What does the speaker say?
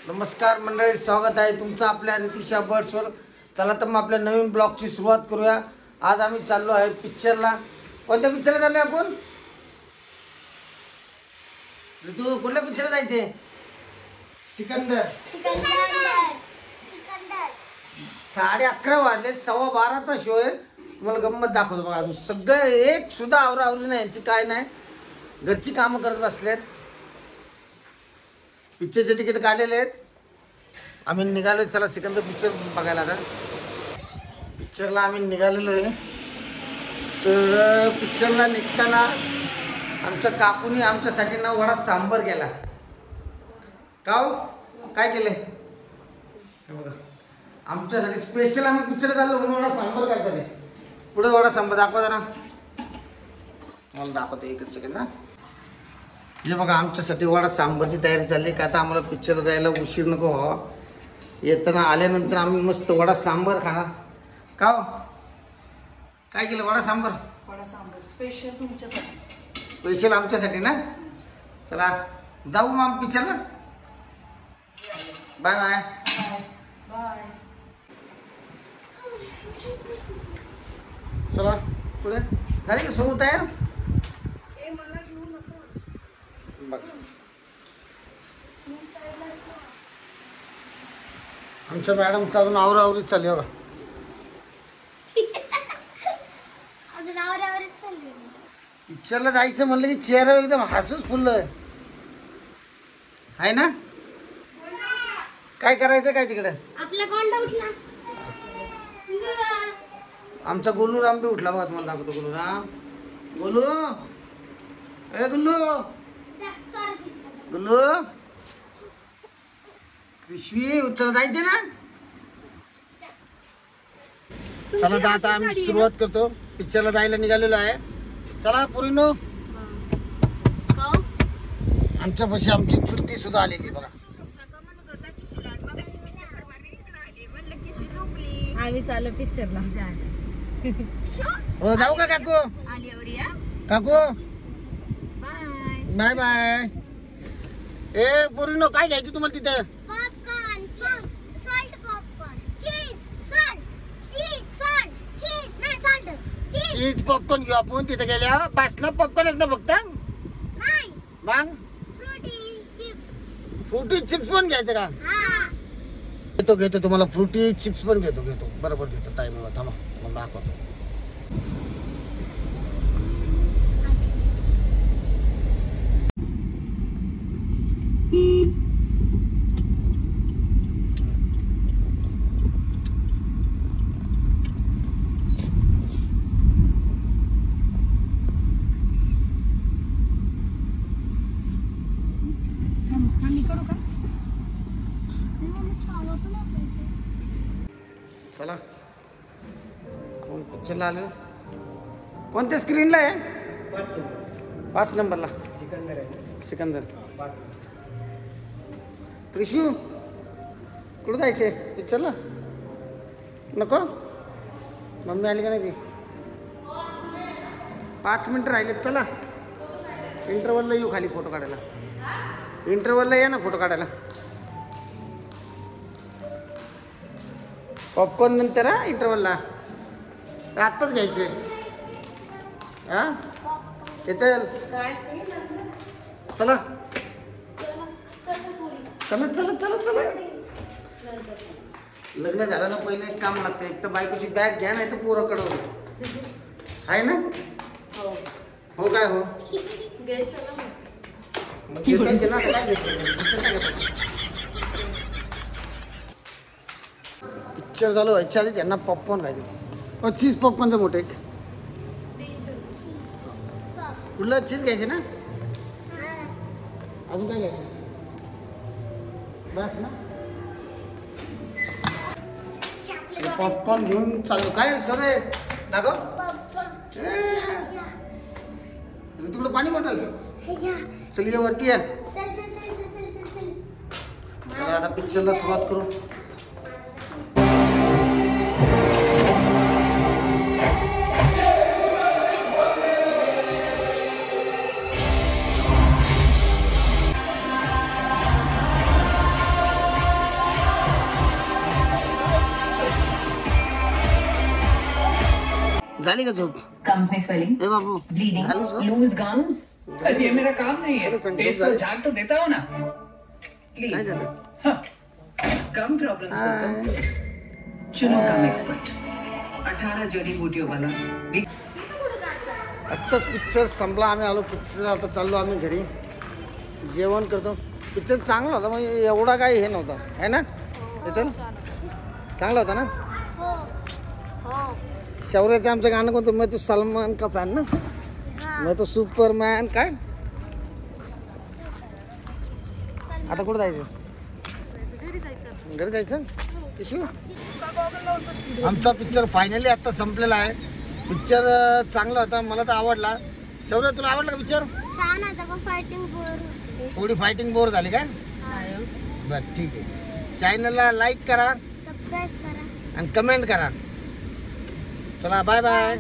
नमस्कार मंडळी, स्वागत आहे तुमचं आपल्या नितिशा बर्ड्सवर. चला तर मग आपल्या नवीन ब्लॉगची सुरुवात करूया. आज आम्ही चाललो आहे पिक्चरला. कोणत्या पिक्चरला चाललो आहे आपण? तू कुठल्या पिक्चरला जायचे? सिकंदर. 11:30 वाजले, 12:15चा शो आहे. तुम्हाला गंमत दाखवतो बघा. अजून सगळं एक सुद्धा आवरावरी नाही, यांची काय नाही, घरची कामं करत बसलेत. पिक्चरचे तिकीट काढलेले आहेत. आम्ही निघालो. चला सिकंदर पिक्चर बघायला. आता पिक्चरला आम्ही निघालेलो आहे. तर पिक्चरला निघताना आमच्या काकूनी आमच्यासाठी ना वडा सांबर केला. का हो? काय केले बघा, आमच्यासाठी स्पेशल. आम्ही पिक्चरला चाललो म्हणून वडा सांबर करतात. पुढे वडा सांबर दाखवा जरा. मला दाखवतो एकच सेकंड ना. हे बघा, आमच्यासाठी वडा सांबरची तयारी चालली. का आता आम्हाला पिक्चरला जायला उशीर नको व्हावा. येताना आल्यानंतर आम्ही मस्त वडा सांबर खाणार. का हो? काय केलं? वडा सांबर. वडा सांबर स्पेशल तुमच्यासाठी. स्पेशल आमच्यासाठी ना. चला जाऊ मग आम्ही पिक्चरला. Bye bye. बाय. चला पुढे. झाली का सोबत तयार? बघ, आमच्या मॅडमचं अजून आवरावरीच चालली बघा. पिक्चरला जायचं म्हणलं की चेहरा एकदम हसूच फुललं आहे ना. काय करायचं काय तिकडे? आपला कोंडा उठला. आमचा गोलूराम बी उठला बघा. तुम्हाला दाखवतो गोलूराम. गोलू, ए गुल्लू, गुल्लू, पिशवी उचल जायचे ना. चला तर आता आम्ही सुरुवात करतो. पिक्चरला जायला निघालेलो आहे. चला पुरीनो. आमच्या पाशी आमची चुलती सुद्धा आलेली बघा. आम्ही चाललो पिक्चरला. हो जाऊ का काकू? काकू बाय बाय. ए पुरीनो, काय घ्यायचं तुम्हाला तिथं? पॉपकॉर्न, सॉल्ट पॉपकॉर्न, चीज, सॉल्ट, चीज, सॉल्ट, चीज, नाही सॉल्ट, चीज. चीज पॉपकॉर्न घेऊ आपण. तिथे गेल्या बसला पॉपकॉर्न ना फक्त. नाही, मग फ्रुटी चिप्स. फ्रुटी चिप्स पण घ्यायचं का? हां. घेतो तुम्हाला फ्रुटी चिप्स पण घेतो बरोबर घेतो. टाइम थांबा, तुम्हाला दाखवतो. चला आपण पिक्चरला आलो. कोणत्या स्क्रीनला आहे? 5 नंबरला. सिकंदर. त्रिशू, कुठं जायचे पिक्चरला? नको? मम्मी आली का नाही ती? 5 मिनटं राहिलेत. चला इंटरवलला येऊ खाली फोटो काढायला. इंटरवलला या ना फोटो काढायला. पॉपकॉर्न नंतर हा इंटरवलला. आत्ताच घ्यायचे. हा येतं. चला चला चला चला चला. लग्न झालं ना पहिले एक काम लागतं. एक तर बायकोची बॅग घ्या, नाही तर पोरं कडवलं आहे ना. हो काय हो घेतायचे ना. काय घेतलं? पिक्चर झालं व्हायच्या आधी त्यांना पॉपकॉर्न खायचे. चीज पॉपकॉर्नचं मोठे. कुठलं चीज घ्यायचे ना? अजून काय घ्यायचं? बस ना. पॉपकॉर्न घेऊन चाललो. काय सर दाखव. तुला पाणी बॉटल चल ये वरती या. चला आता पिक्चरला सुरुवात करू. झाली का झोप gums में swelling, ए बाबू bleeding, झाली झोप loose gums. ये मेरा काम नहीं है। अरे संतोष टेस्ट भाई। तो झाग तो देता हो ना। काय प्लीज झालं कम प्रॉब्लम्स होता चुनो कम एक्सपर्ट 18 जड़ी बूटियों वाला आत्ताच पिक्चर संपला आम्ही आलो पिक्चर आता चाललो आम्ही घरी जेवण करतो पिक्चर चांगला होता म्हणजे एवढा काही हे नव्हता आहे ना इथं चांगला होता ना हो हो शौर्याचं आमचं गाणं कोणतं मैं तो सलमान का फॅन ना हा मैं तो सुपरमॅन काय आता कुठं जायचं घरी जायचं किशू आमचा पिक्चर फायनली आता संपलेला आहे पिक्चर चांगला होता मला तर आवडला शौर्य तुला आवडला का पिक्चर छान आता पण फायटिंग बोर होते थोडी फायटिंग बोर झाली काय बरं ठीक आहे चॅनलला लाईक करा सबस्क्राईब करा आणि कमेंट करा चला बाय बाय